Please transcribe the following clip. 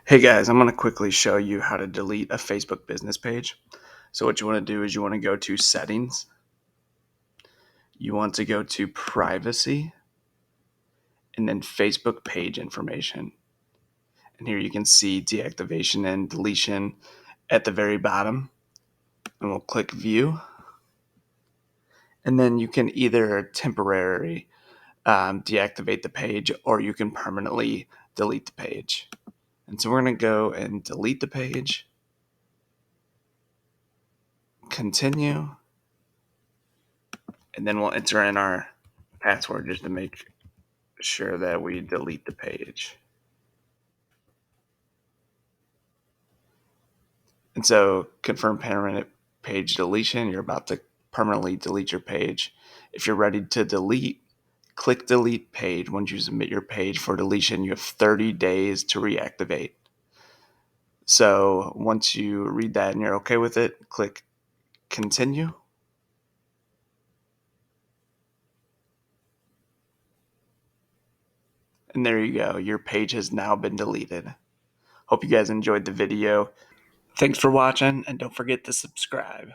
Hey guys, I'm going to quickly show you how to delete a Facebook business page. So what you want to do is you want to go to settings. You want to go to privacy and then Facebook page information. And here you can see deactivation and deletion at the very bottom. And we'll click view. And then you can either temporarily deactivate the page or you can permanently delete the page. And so we're going to go and delete the page. Continue. And then we'll enter in our password just to make sure that we delete the page. And so confirm permanent page deletion. You're about to permanently delete your page. If you're ready to delete, click delete page. Once you submit your page for deletion, you have 30 days to reactivate. So once you read that and you're okay with it, click continue. And there you go. Your page has now been deleted. Hope you guys enjoyed the video. Thanks for watching, and don't forget to subscribe.